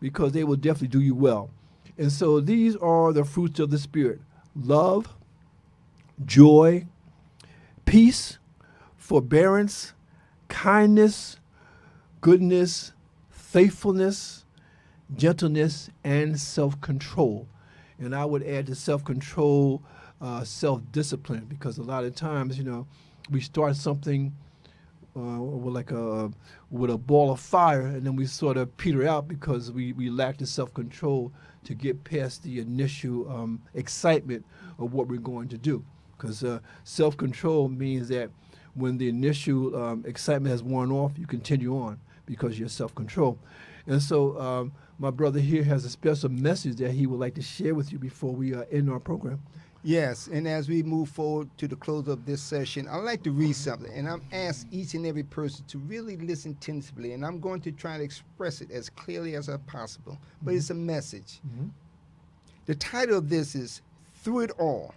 because they will definitely do you well. And so these are the fruits of the Spirit: love, joy, peace, forbearance, kindness, goodness, faithfulness, gentleness, and self-control. And I would add to self-control, self-discipline, because a lot of times, we start something with a ball of fire, and then we sort of peter out because we lack the self-control to get past the initial excitement of what we're going to do. Because self-control means that when the initial excitement has worn off, you continue on because you're self-control. And so my brother here has a special message that he would like to share with you before we end our program. Yes, and as we move forward to the close of this session, I'd like to read something, and I'm asked each and every person to really listen tentatively, and I'm going to try to express it as clearly as possible, but it's a message. The title of this is Through It All.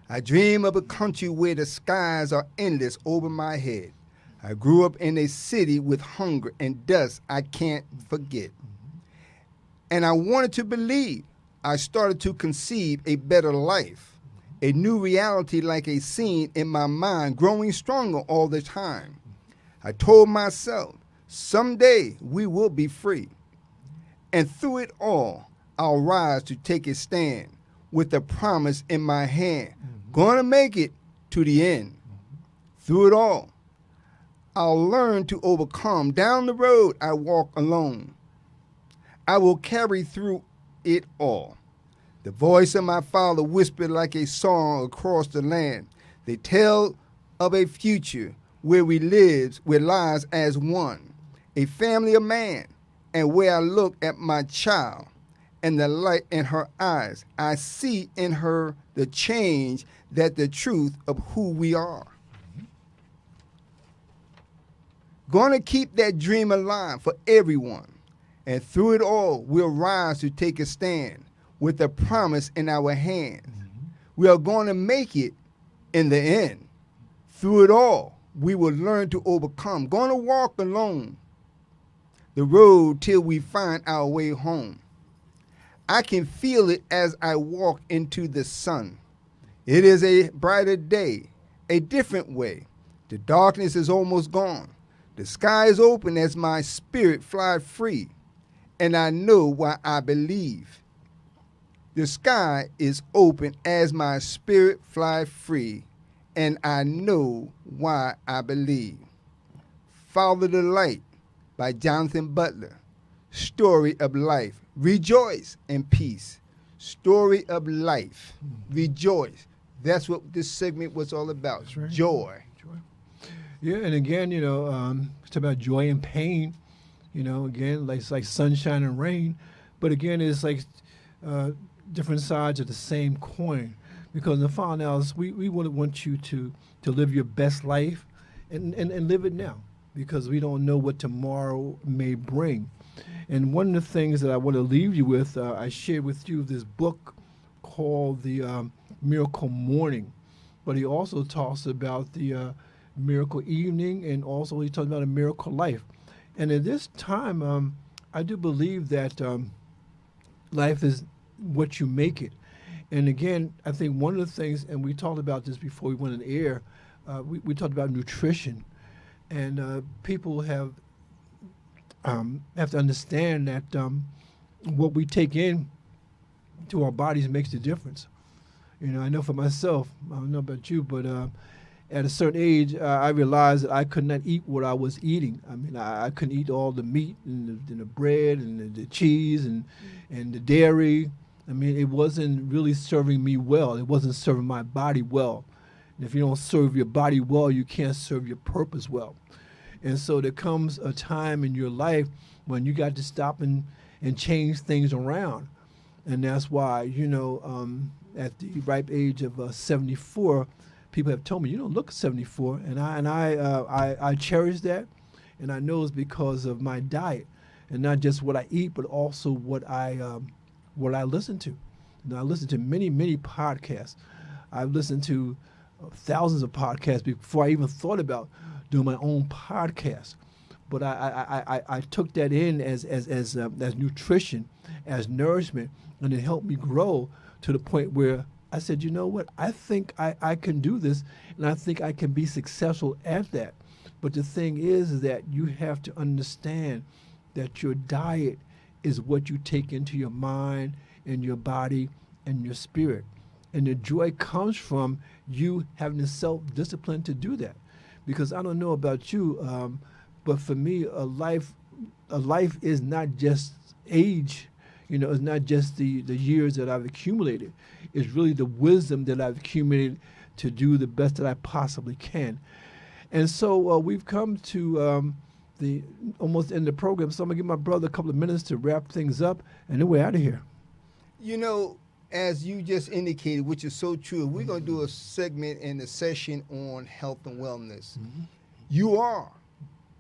I dream of a country where the skies are endless over my head. I grew up in a city with hunger and dust I can't forget. And I wanted to believe. I started to conceive a better life, a new reality like a scene in my mind growing stronger all the time. I told myself, someday we will be free. And through it all, I'll rise to take a stand with a promise in my hand, gonna make it to the end. Through it all, I'll learn to overcome. Down the road I walk alone. I will carry through it all. The voice of my father whispered like a song across the land. They tell of a future where we lives as one, a family of man, and where I look at my child and the light in her eyes, I see in her the change, that the truth of who we are. Gonna keep that dream alive for everyone. And through it all, we'll rise to take a stand with a promise in our hands. We are going to make it in the end. Through it all, we will learn to overcome. Going to walk alone the road till we find our way home. I can feel it as I walk into the sun. It is a brighter day, a different way. The darkness is almost gone. The sky is open as my spirit flies free. And I know why I believe. The sky is open as my spirit flies free, and I know why I believe. Follow the Light by Jonathan Butler. Story of life. Rejoice in peace. Story of life. Rejoice. That's what this segment was all about. That's right. Joy. Yeah, and again, it's about joy and pain. Again, it's like sunshine and rain. But again, it's like different sides of the same coin. Because in the final analysis, we want you to live your best life and live it now. Because we don't know what tomorrow may bring. And one of the things that I want to leave you with, I shared with you this book called The Miracle Morning. But he also talks about the miracle evening, and also he talks about a miracle life. And at this time, I do believe that life is what you make it. And again, I think one of the things, and we talked about this before we went on air, we talked about nutrition. And people have to understand that what we take in to our bodies makes the difference. I know for myself, I don't know about you, but at a certain age, I realized that I could not eat what I was eating. I mean, I couldn't eat all the meat and the bread and the cheese and the dairy. I mean, it wasn't really serving me well. It wasn't serving my body well. And if you don't serve your body well, you can't serve your purpose well. And so there comes a time in your life when you got to stop and change things around. And that's why, at the ripe age of 74, people have told me, you don't look 74, and I cherish that, and I know it's because of my diet, and not just what I eat, but also what I listen to. I listen to many podcasts. I've listened to thousands of podcasts before I even thought about doing my own podcast. But I took that in as nutrition, as nourishment, and it helped me grow to the point where I said, you know what, I think I can do this, and I think I can be successful at that. But the thing is that you have to understand that your diet is what you take into your mind and your body and your spirit. And the joy comes from you having the self-discipline to do that. Because I don't know about you, but for me, a life is not just age. It's not just the years that I've accumulated. It's really the wisdom that I've accumulated to do the best that I possibly can. And so we've come to the almost end of the program, so I'm going to give my brother a couple of minutes to wrap things up, and then we're out of here. You know, as you just indicated, which is so true, we're going to do a segment and a session on health and wellness. You are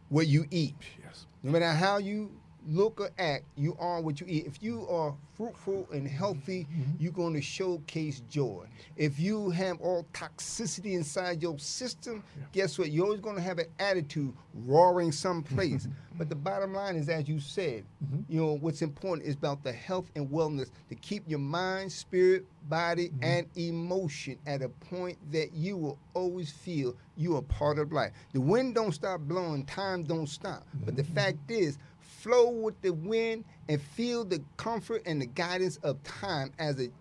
what you eat. Yes. No matter how you look or act, you are what you eat. If you are fruitful and healthy, you're going to showcase joy. If you have all toxicity inside your system, guess what? You're always going to have an attitude roaring someplace. But the bottom line is, as you said, you know, what's important is about the health and wellness, to keep your mind, spirit, body, and emotion at a point that you will always feel you are part of life. The wind don't stop blowing, time don't stop. But the fact is, flow with the wind and feel the comfort and the guidance of time as it,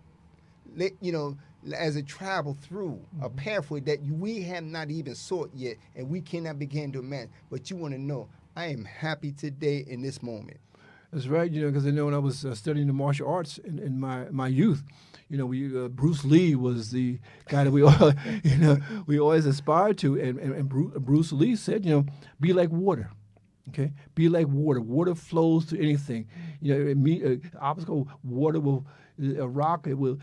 you know, as it travel through a pathway that we have not even sought yet, and we cannot begin to imagine. But you want to know, I am happy today in this moment. That's right, you know, because I know when I was studying the martial arts in my youth, you know, Bruce Lee was the guy that we all, you know, we always aspired to, and Bruce Lee said, you know, be like water. Okay, be like water. Water flows to anything. You know, obstacle water will, a rock it will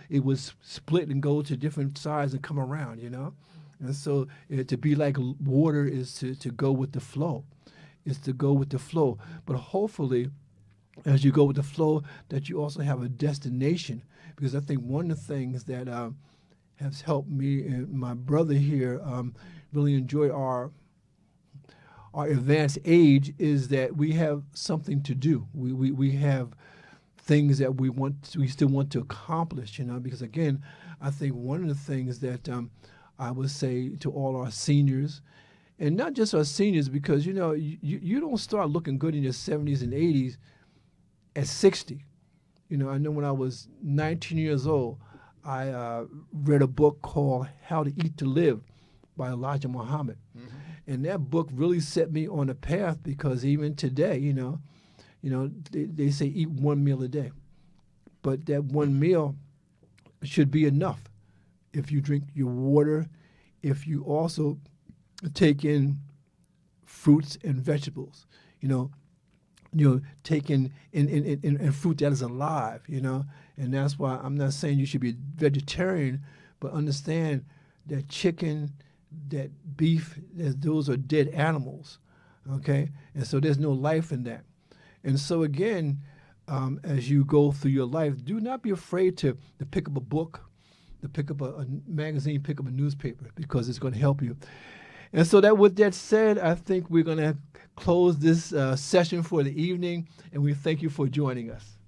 split and go to different sides and come around. You know, and so to be like water is to go with the flow. Is to go with the flow. But hopefully, as you go with the flow, that you also have a destination. Because I think one of the things that has helped me and my brother here really enjoy our advanced age is that we have something to do. We have things that we still want to accomplish, you know, because again, I think one of the things that I would say to all our seniors, and not just our seniors, because, you know, you don't start looking good in your 70s and 80s at 60. You know, I know when I was 19 years old, I read a book called How to Eat to Live by Elijah Muhammad. And that book really set me on a path, because even today, you know, they say eat one meal a day. But that one meal should be enough. If you drink your water, if you also take in fruits and vegetables, you know, take in fruit that is alive, you know. And that's why I'm not saying you should be vegetarian, but understand that chicken, that beef, those are dead animals, okay? And so there's no life in that. And so again, as you go through your life, do not be afraid to pick up a book, to pick up a magazine, pick up a newspaper, because it's going to help you. And so that, with that said, I think we're going to close this session for the evening, and we thank you for joining us.